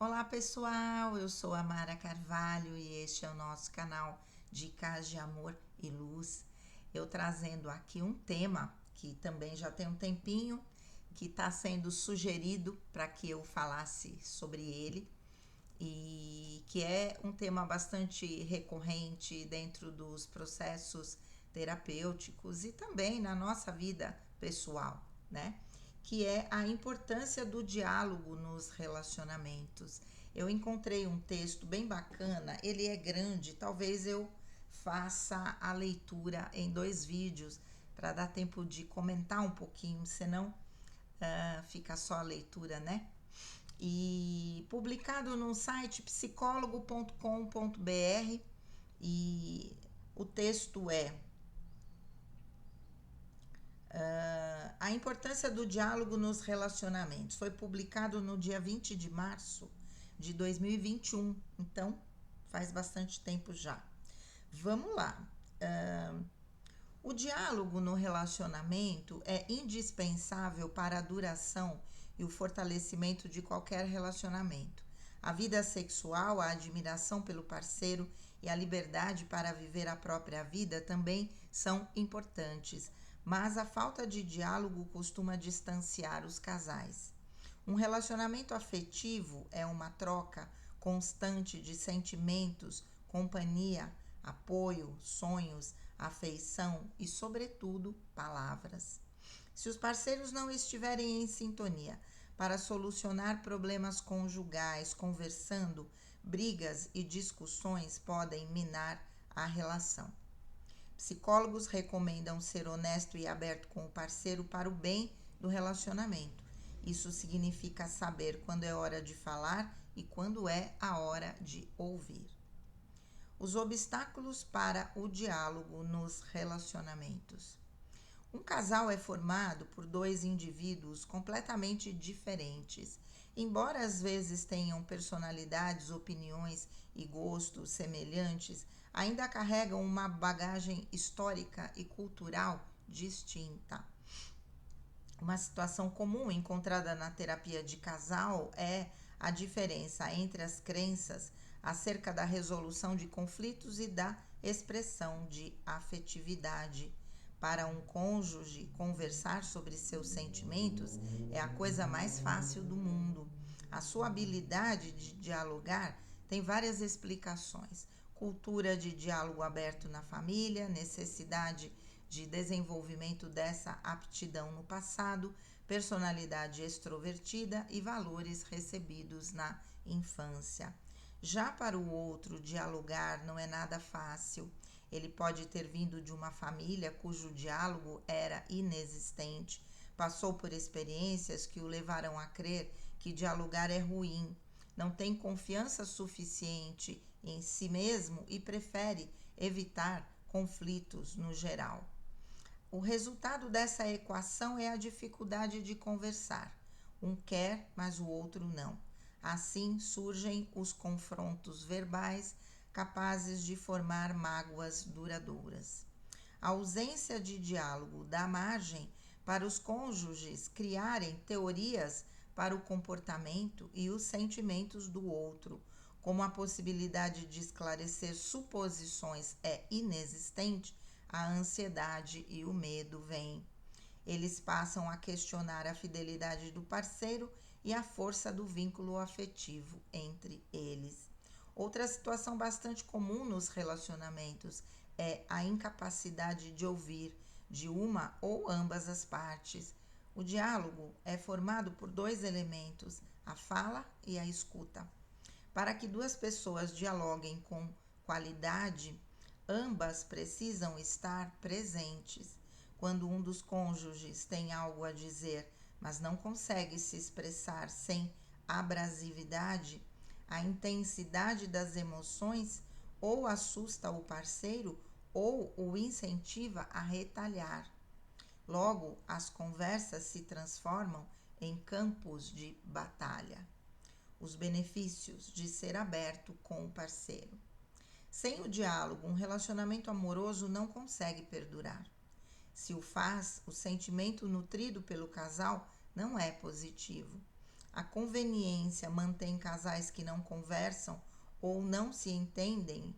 Olá pessoal, eu sou a Mara Carvalho e este é o nosso canal Dicas de Amor e Luz. Eu trazendo aqui um tema que também já tem um tempinho, que está sendo sugerido para que eu falasse sobre ele e que é um tema bastante recorrente dentro dos processos terapêuticos e também na nossa vida pessoal, né? Que é a importância do diálogo nos relacionamentos. Eu encontrei um texto bem bacana, ele é grande, talvez eu faça a leitura em 2 vídeos para dar tempo de comentar um pouquinho, senão fica só a leitura, né? E publicado no site psicólogo.com.br e o texto é a importância do diálogo nos relacionamentos. Foi publicado no dia 20 de março de 2021, então faz bastante tempo já. Vamos lá. O diálogo no relacionamento é indispensável para a duração e o fortalecimento de qualquer relacionamento. A vida sexual, a admiração pelo parceiro e a liberdade para viver a própria vida também são importantes, mas a falta de diálogo costuma distanciar os casais. Um relacionamento afetivo é uma troca constante de sentimentos, companhia, apoio, sonhos, afeição e, sobretudo, palavras. Se os parceiros não estiverem em sintonia para solucionar problemas conjugais, conversando, brigas e discussões podem minar a relação. Psicólogos recomendam ser honesto e aberto com o parceiro para o bem do relacionamento. Isso significa saber quando é hora de falar e quando é a hora de ouvir. Os obstáculos para o diálogo nos relacionamentos. Um casal é formado por 2 indivíduos completamente diferentes. Embora às vezes tenham personalidades, opiniões e gostos semelhantes, ainda carregam uma bagagem histórica e cultural distinta. Uma situação comum encontrada na terapia de casal é a diferença entre as crenças acerca da resolução de conflitos e da expressão de afetividade. Para um cônjuge, conversar sobre seus sentimentos é a coisa mais fácil do mundo. A sua habilidade de dialogar tem várias explicações: cultura de diálogo aberto na família, necessidade de desenvolvimento dessa aptidão no passado, personalidade extrovertida e valores recebidos na infância. Já para o outro, dialogar não é nada fácil. Ele pode ter vindo de uma família cujo diálogo era inexistente, passou por experiências que o levaram a crer que dialogar é ruim, não tem confiança suficiente em si mesmo e prefere evitar conflitos no geral. O resultado dessa equação é a dificuldade de conversar. Um quer, mas o outro não. Assim surgem os confrontos verbais capazes de formar mágoas duradouras. A ausência de diálogo dá margem para os cônjuges criarem teorias para o comportamento e os sentimentos do outro. Como a possibilidade de esclarecer suposições é inexistente, a ansiedade e o medo vêm. Eles passam a questionar a fidelidade do parceiro e a força do vínculo afetivo entre eles. Outra situação bastante comum nos relacionamentos é a incapacidade de ouvir de uma ou ambas as partes. O diálogo é formado por 2 elementos, a fala e a escuta. Para que 2 pessoas dialoguem com qualidade, ambas precisam estar presentes. Quando um dos cônjuges tem algo a dizer, mas não consegue se expressar sem abrasividade, a intensidade das emoções ou assusta o parceiro ou o incentiva a retalhar. Logo, as conversas se transformam em campos de batalha. Os benefícios de ser aberto com o parceiro. Sem o diálogo, um relacionamento amoroso não consegue perdurar. Se o faz, o sentimento nutrido pelo casal não é positivo. A conveniência mantém casais que não conversam ou não se entendem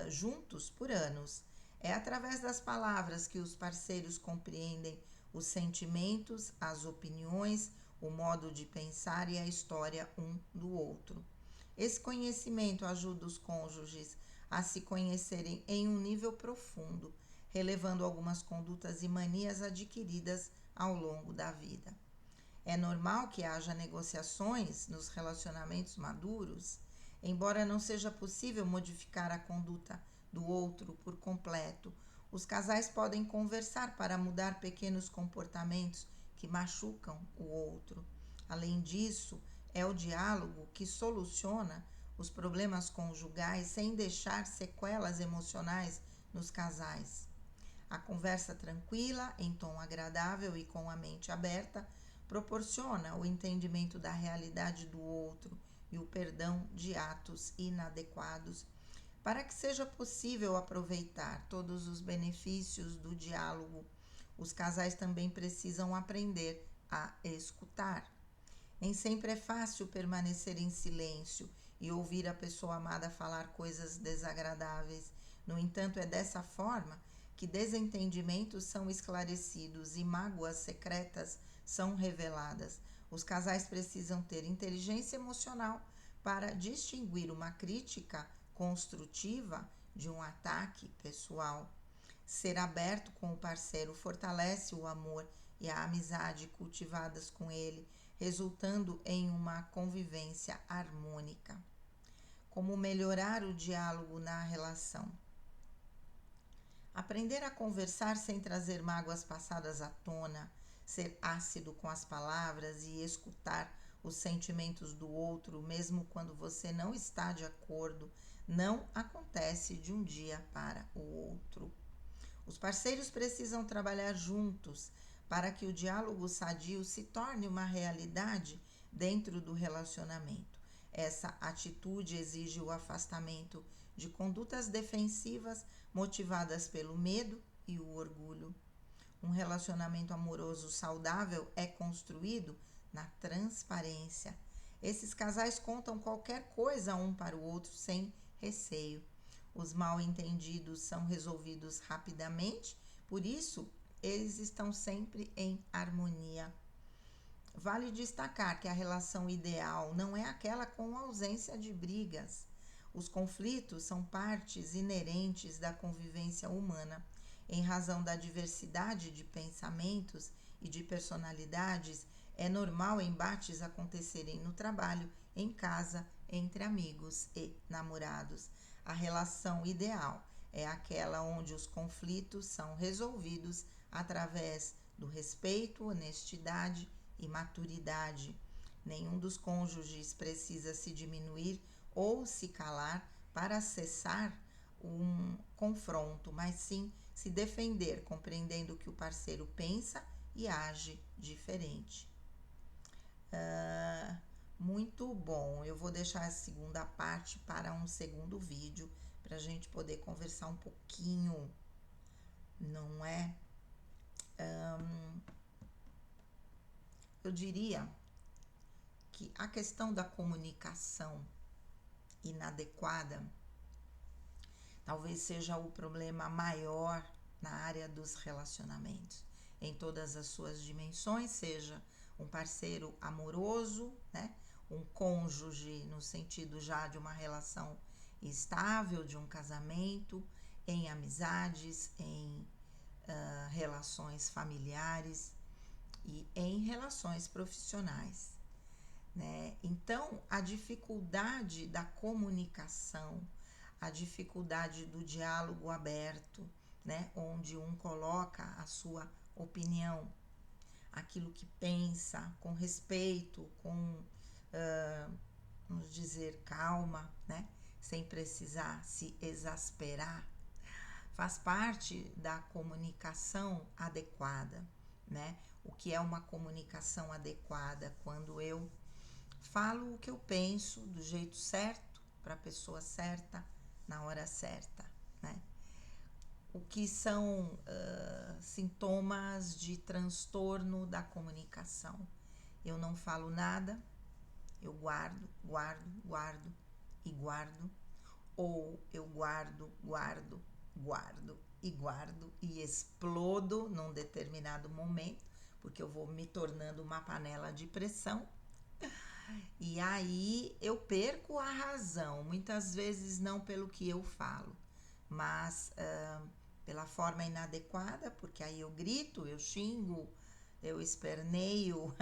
juntos por anos. É através das palavras que os parceiros compreendem os sentimentos, as opiniões, o modo de pensar e a história um do outro. Esse conhecimento ajuda os cônjuges a se conhecerem em um nível profundo, relevando algumas condutas e manias adquiridas ao longo da vida. É normal que haja negociações nos relacionamentos maduros, embora não seja possível modificar a conduta do outro por completo. Os casais podem conversar para mudar pequenos comportamentos que machucam o outro. Além disso, é o diálogo que soluciona os problemas conjugais sem deixar sequelas emocionais nos casais. A conversa tranquila, em tom agradável e com a mente aberta, proporciona o entendimento da realidade do outro e o perdão de atos inadequados. Para que seja possível aproveitar todos os benefícios do diálogo, os casais também precisam aprender a escutar. Nem sempre é fácil permanecer em silêncio e ouvir a pessoa amada falar coisas desagradáveis. No entanto, é dessa forma que desentendimentos são esclarecidos e mágoas secretas são reveladas. Os casais precisam ter inteligência emocional para distinguir uma crítica construtiva de um ataque pessoal. Ser aberto com o parceiro fortalece o amor e a amizade cultivadas com ele, resultando em uma convivência harmônica. Como melhorar o diálogo na relação? Aprender a conversar sem trazer mágoas passadas à tona, ser ácido com as palavras e escutar os sentimentos do outro, mesmo quando você não está de acordo, não acontece de um dia para o outro. Os parceiros precisam trabalhar juntos para que o diálogo sadio se torne uma realidade dentro do relacionamento. Essa atitude exige o afastamento de condutas defensivas motivadas pelo medo e o orgulho. Um relacionamento amoroso saudável é construído na transparência. Esses casais contam qualquer coisa um para o outro sem receio. Os mal-entendidos são resolvidos rapidamente, por isso eles estão sempre em harmonia. Vale destacar que a relação ideal não é aquela com ausência de brigas. Os conflitos são partes inerentes da convivência humana. Em razão da diversidade de pensamentos e de personalidades, é normal embates acontecerem no trabalho, em casa, entre amigos e namorados. A relação ideal é aquela onde os conflitos são resolvidos através do respeito, honestidade e maturidade. Nenhum dos cônjuges precisa se diminuir ou se calar para cessar um confronto, mas sim se defender, compreendendo que o parceiro pensa e age diferente. Muito bom. Eu vou deixar a segunda parte para um segundo vídeo para a gente poder conversar um pouquinho, não é? Eu diria que a questão da comunicação inadequada talvez seja o problema maior na área dos relacionamentos, em todas as suas dimensões, seja um parceiro amoroso, né? Um cônjuge no sentido já de uma relação estável, de um casamento, em amizades, em relações familiares e em relações profissionais, né? Então, a dificuldade da comunicação, a dificuldade do diálogo aberto, né? Onde um coloca a sua opinião, aquilo que pensa, com respeito, com, vamos dizer, calma, né? Sem precisar se exasperar, faz parte da comunicação adequada, né? O que é uma comunicação adequada? Quando eu falo o que eu penso do jeito certo, para a pessoa certa, na hora certa, né? O que são sintomas de transtorno da comunicação? Eu não falo nada, Eu guardo, guardo, guardo e guardo, ou eu guardo, guardo, guardo e explodo num determinado momento, porque eu vou me tornando uma panela de pressão. E aí eu perco a razão, muitas vezes não pelo que eu falo, mas pela forma inadequada, porque aí eu grito, eu xingo, eu esperneio,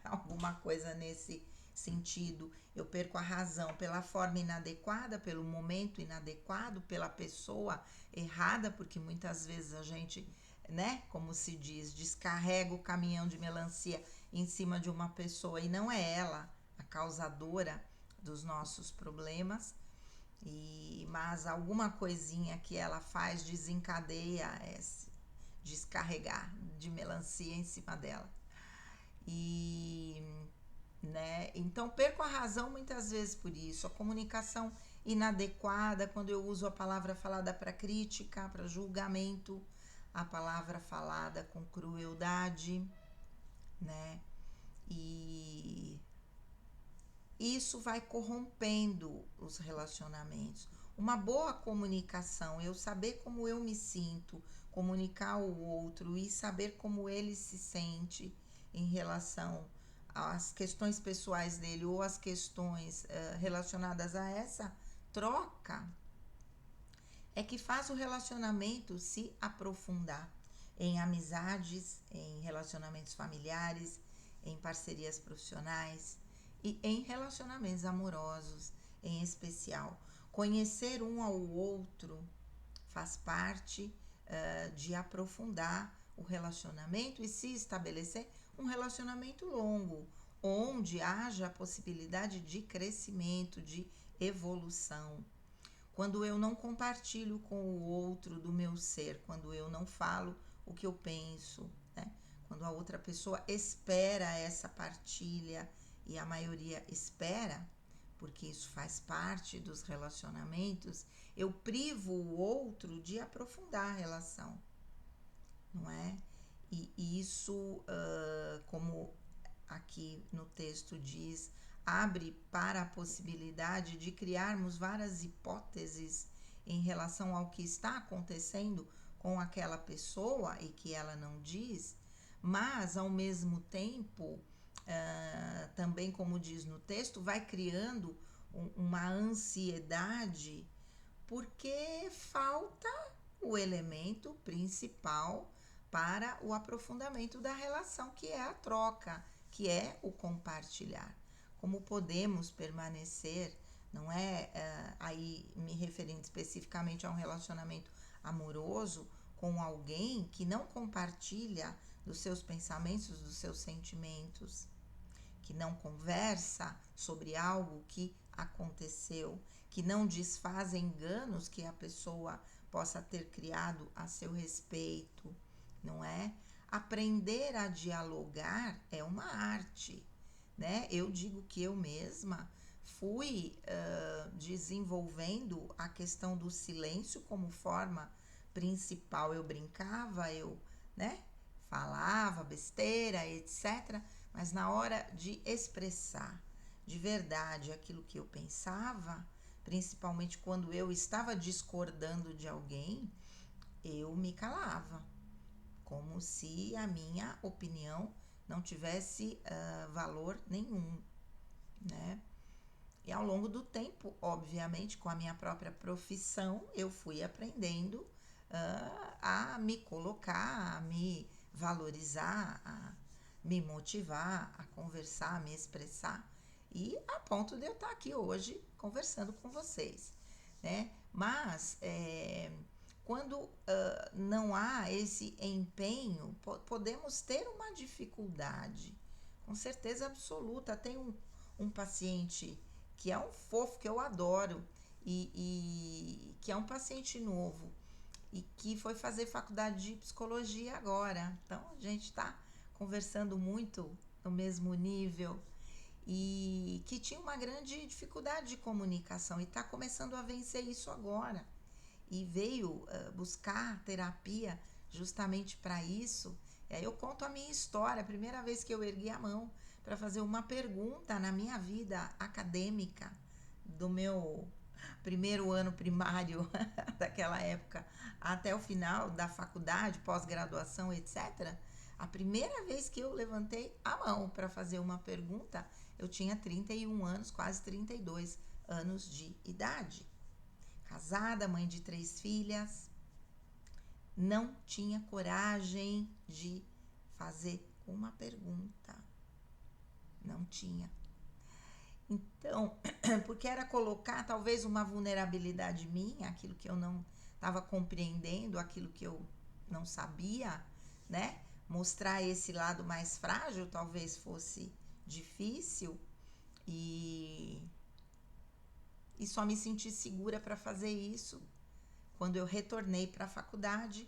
alguma coisa nesse sentido. Eu perco a razão pela forma inadequada, pelo momento inadequado, pela pessoa errada, porque muitas vezes a gente, né, como se diz, descarrega o caminhão de melancia em cima de uma pessoa e não é ela a causadora dos nossos problemas. Mas alguma coisinha que ela faz desencadeia esse descarregar de melancia em cima dela. E, né, então perco a razão muitas vezes por isso. A comunicação inadequada, quando eu uso a palavra falada para crítica, para julgamento, a palavra falada com crueldade, né? E isso vai corrompendo os relacionamentos. Uma boa comunicação, eu saber como eu me sinto, comunicar ao outro e saber como ele se sente em relação às questões pessoais dele ou às questões relacionadas a essa troca, é que faz o relacionamento se aprofundar em amizades, em relacionamentos familiares, em parcerias profissionais e em relacionamentos amorosos em especial. Conhecer um ao outro faz parte de aprofundar o relacionamento e se estabelecer um relacionamento longo, onde haja a possibilidade de crescimento, de evolução. Quando eu não compartilho com o outro do meu ser, quando eu não falo o que eu penso, né? Quando a outra pessoa espera essa partilha, e a maioria espera, porque isso faz parte dos relacionamentos, eu privo o outro de aprofundar a relação, não é? E isso, como aqui no texto diz, abre para a possibilidade de criarmos várias hipóteses em relação ao que está acontecendo com aquela pessoa e que ela não diz, mas ao mesmo tempo, também como diz no texto, vai criando uma ansiedade porque falta o elemento principal para o aprofundamento da relação, que é a troca, que é o compartilhar. Como podemos permanecer, não é aí me referindo especificamente a um relacionamento amoroso com alguém que não compartilha dos seus pensamentos, dos seus sentimentos, que não conversa sobre algo que aconteceu, que não desfaz enganos que a pessoa possa ter criado a seu respeito, não é? Aprender a dialogar é uma arte, né? Eu digo que eu mesma fui desenvolvendo a questão do silêncio como forma principal. Eu brincava, eu, né, falava besteira, etc. Mas na hora de expressar de verdade aquilo que eu pensava, principalmente quando eu estava discordando de alguém, eu me calava, como se a minha opinião não tivesse valor nenhum, né? E ao longo do tempo, obviamente, com a minha própria profissão, eu fui aprendendo a me colocar, a me valorizar, a me motivar, a conversar, a me expressar. E a ponto de eu estar aqui hoje conversando com vocês, né? Mas quando não há esse empenho, podemos ter uma dificuldade, com certeza absoluta. Tem um paciente que é um fofo, que eu adoro, e que é um paciente novo, e que foi fazer faculdade de psicologia agora. Então, a gente está conversando muito no mesmo nível, e que tinha uma grande dificuldade de comunicação e está começando a vencer isso agora. E veio buscar terapia justamente para isso. E aí eu conto a minha história, a primeira vez que eu ergui a mão para fazer uma pergunta na minha vida acadêmica do meu primeiro ano primário, daquela época, até o final da faculdade, pós-graduação, etc. A primeira vez que eu levantei a mão para fazer uma pergunta, eu tinha 31 anos, quase 32 anos de idade. Casada, mãe de 3 filhas, não tinha coragem de fazer uma pergunta. Não tinha. Então, porque era colocar talvez uma vulnerabilidade minha, aquilo que eu não estava compreendendo, aquilo que eu não sabia, né? Mostrar esse lado mais frágil talvez fosse difícil e só me senti segura para fazer isso quando eu retornei para a faculdade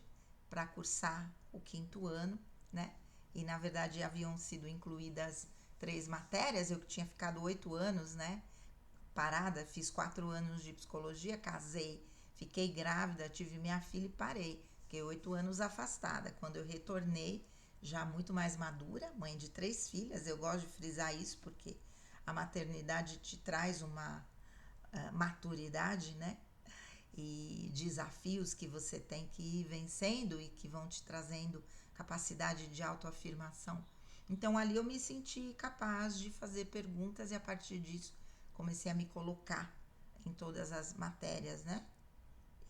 para cursar o 5º ano, né? E na verdade haviam sido incluídas 3 matérias, eu que tinha ficado 8 anos, né? Parada, fiz 4 anos de psicologia, casei, fiquei grávida, tive minha filha e parei. Fiquei 8 anos afastada. Quando eu retornei, já muito mais madura, mãe de 3 filhas, eu gosto de frisar isso porque a maternidade te traz uma maturidade, né? E desafios que você tem que ir vencendo e que vão te trazendo capacidade de autoafirmação. Então ali eu me senti capaz de fazer perguntas e a partir disso comecei a me colocar em todas as matérias, né?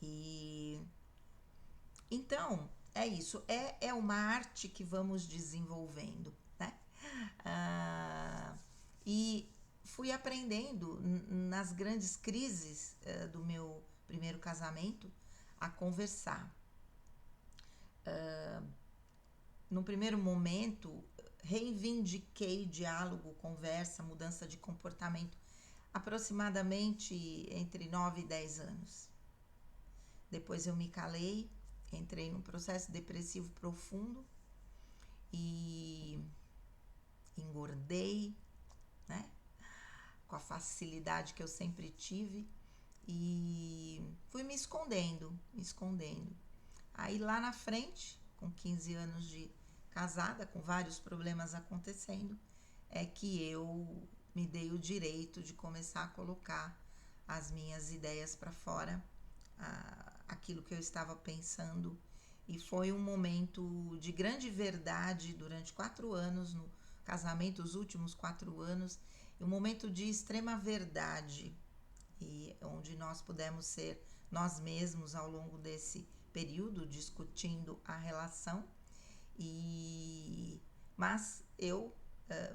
E então é isso, é uma arte que vamos desenvolvendo, né? E fui aprendendo nas grandes crises do meu primeiro casamento a conversar. No primeiro momento, reivindiquei diálogo, conversa, mudança de comportamento, aproximadamente entre 9 e 10 anos. Depois eu me calei, entrei num processo depressivo profundo e engordei, né? Com a facilidade que eu sempre tive e fui me escondendo. Aí lá na frente, com 15 anos de casada, com vários problemas acontecendo, é que eu me dei o direito de começar a colocar as minhas ideias para fora, aquilo que eu estava pensando. E foi um momento de grande verdade durante 4 anos, no casamento, os últimos 4 anos, e um momento de extrema verdade, e onde nós pudemos ser nós mesmos ao longo desse período, discutindo a relação. Mas eu,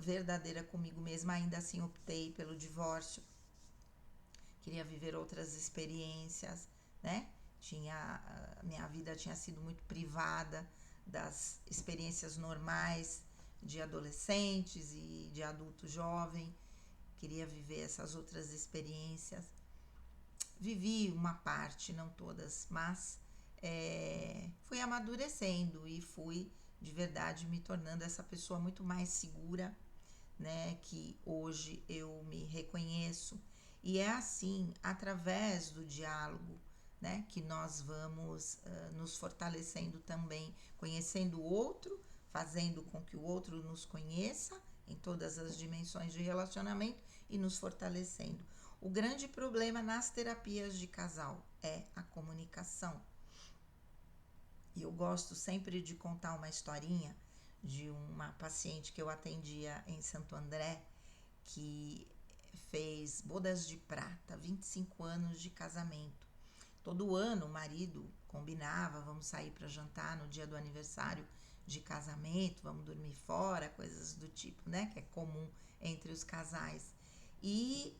verdadeira comigo mesma, ainda assim optei pelo divórcio. Queria viver outras experiências, né? Minha vida tinha sido muito privada das experiências normais de adolescentes e de adulto jovem. Queria viver essas outras experiências. Vivi uma parte, não todas, mas fui amadurecendo e fui de verdade me tornando essa pessoa muito mais segura, né? Que hoje eu me reconheço. E é assim, através do diálogo, né, que nós vamos nos fortalecendo também, conhecendo o outro, fazendo com que o outro nos conheça em todas as dimensões de relacionamento e nos fortalecendo. O grande problema nas terapias de casal é a comunicação. E eu gosto sempre de contar uma historinha de uma paciente que eu atendia em Santo André, que fez bodas de prata, 25 anos de casamento. Todo ano o marido combinava, vamos sair para jantar no dia do aniversário de casamento, vamos dormir fora, coisas do tipo, né? Que é comum entre os casais. E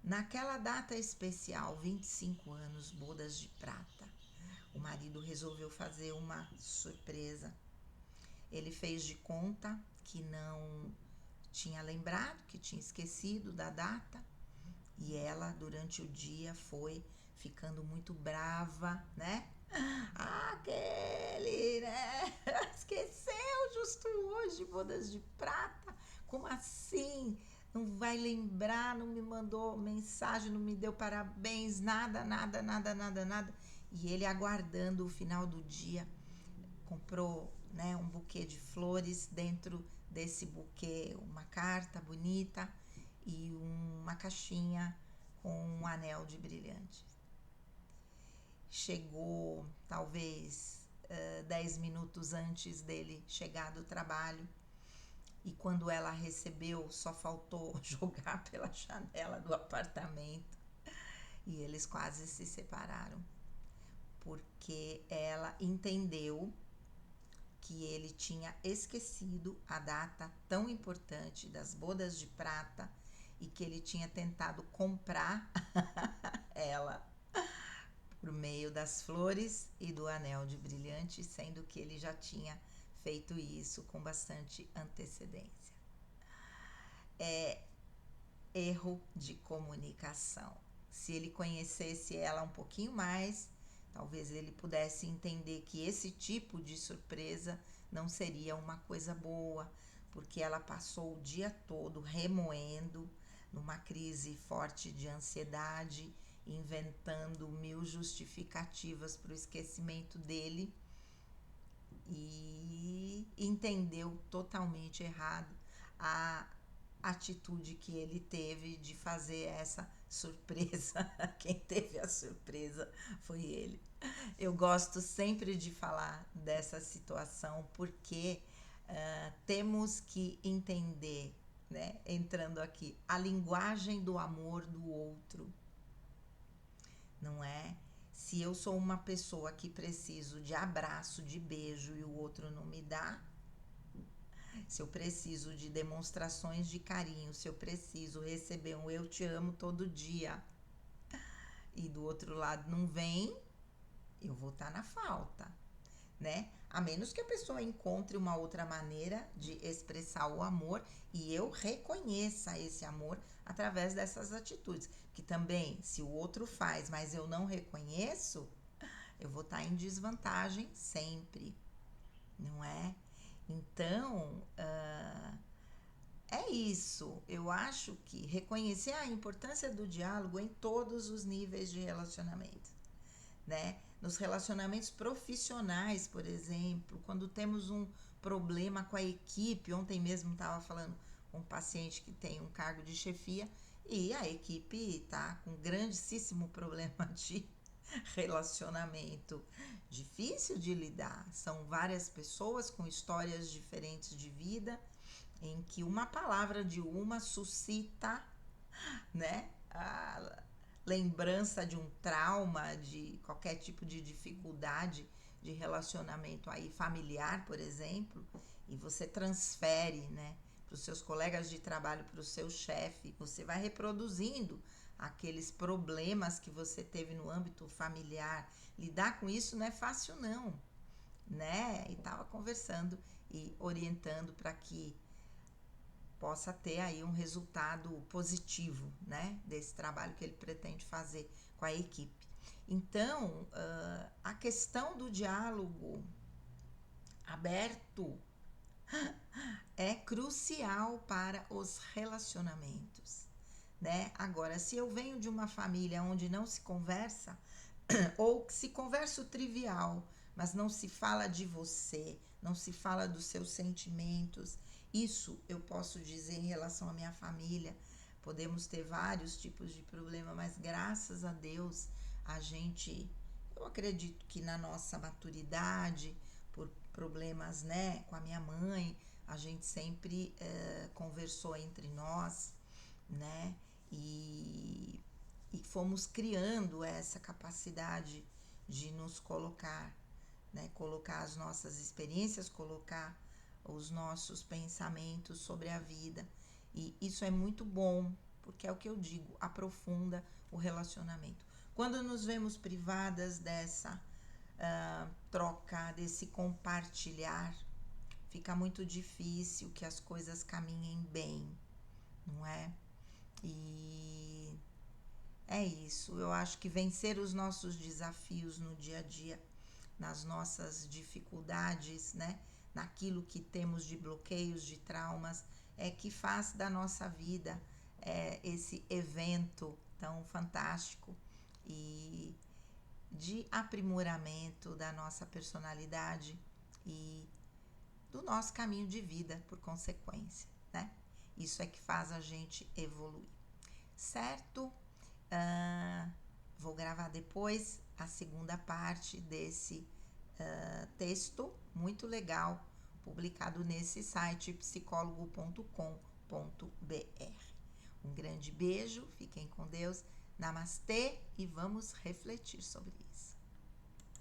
naquela data especial, 25 anos, bodas de prata, o marido resolveu fazer uma surpresa. Ele fez de conta que não tinha lembrado, que tinha esquecido da data, e ela, durante o dia, foi ficando muito brava, né? Aquele, né? Esqueceu justo hoje, bodas de prata? Como assim? Não vai lembrar, não me mandou mensagem, não me deu parabéns, nada. E ele, aguardando o final do dia, comprou, né, um buquê de flores dentro desse buquê uma carta bonita e uma caixinha com um anel de brilhante. Chegou talvez 10 minutos antes dele chegar do trabalho, e quando ela recebeu, só faltou jogar pela janela do apartamento e eles quase se separaram, porque ela entendeu que ele tinha esquecido a data tão importante das bodas de prata e que ele tinha tentado comprar ela por meio das flores e do anel de brilhante, sendo que ele já tinha feito isso com bastante antecedência. É erro de comunicação. Se ele conhecesse ela um pouquinho mais, talvez ele pudesse entender que esse tipo de surpresa não seria uma coisa boa, porque ela passou o dia todo remoendo, numa crise forte de ansiedade, inventando 1000 justificativas para o esquecimento dele, e entendeu totalmente errado a atitude que ele teve de fazer essa surpresa. Quem teve a surpresa foi ele. Eu gosto sempre de falar dessa situação porque temos que entender, né, entrando aqui, a linguagem do amor do outro, não é? Se eu sou uma pessoa que preciso de abraço, de beijo e o outro não me dá, se eu preciso de demonstrações de carinho, se eu preciso receber um eu te amo todo dia e do outro lado não vem, eu vou estar na falta, né? A menos que a pessoa encontre uma outra maneira de expressar o amor e eu reconheça esse amor através dessas atitudes. Que também, se o outro faz, mas eu não reconheço, eu vou estar em desvantagem sempre, não é? Então, é isso. Eu acho que reconhecer a importância do diálogo em todos os níveis de relacionamento, né? Nos relacionamentos profissionais, por exemplo, quando temos um problema com a equipe, ontem mesmo estava falando com um paciente que tem um cargo de chefia e a equipe está com um grandíssimo problema de relacionamento, difícil de lidar. São várias pessoas com histórias diferentes de vida, em que uma palavra de uma suscita, né, a lembrança de um trauma, de qualquer tipo de dificuldade de relacionamento aí familiar, por exemplo, e você transfere, né, para os seus colegas de trabalho, para o seu chefe, você vai reproduzindo aqueles problemas que você teve no âmbito familiar. Lidar com isso não é fácil não, né? E estava conversando e orientando para que possa ter aí um resultado positivo, né, desse trabalho que ele pretende fazer com a equipe. Então, a questão do diálogo aberto é crucial para os relacionamentos, né? Agora, se eu venho de uma família onde não se conversa, ou se conversa o trivial, mas não se fala de você, não se fala dos seus sentimentos, isso eu posso dizer em relação à minha família. Podemos ter vários tipos de problema, mas graças a Deus eu acredito que na nossa maturidade, por problemas, né, com a minha mãe, a gente sempre conversou entre nós, né, e fomos criando essa capacidade de nos colocar, né, colocar as nossas experiências, colocar os nossos pensamentos sobre a vida. E isso é muito bom, porque é o que eu digo, aprofunda o relacionamento. Quando nos vemos privadas dessa troca, desse compartilhar, fica muito difícil que as coisas caminhem bem, não é? E é isso. Eu acho que vencer os nossos desafios no dia a dia, nas nossas dificuldades, né? Naquilo que temos de bloqueios, de traumas, é que faz da nossa vida esse evento tão fantástico e de aprimoramento da nossa personalidade e do nosso caminho de vida, por consequência, né? Isso é que faz a gente evoluir, certo? Vou gravar depois a segunda parte desse texto muito legal, publicado nesse site psicólogo.com.br. Um grande beijo, fiquem com Deus, namastê e vamos refletir sobre isso.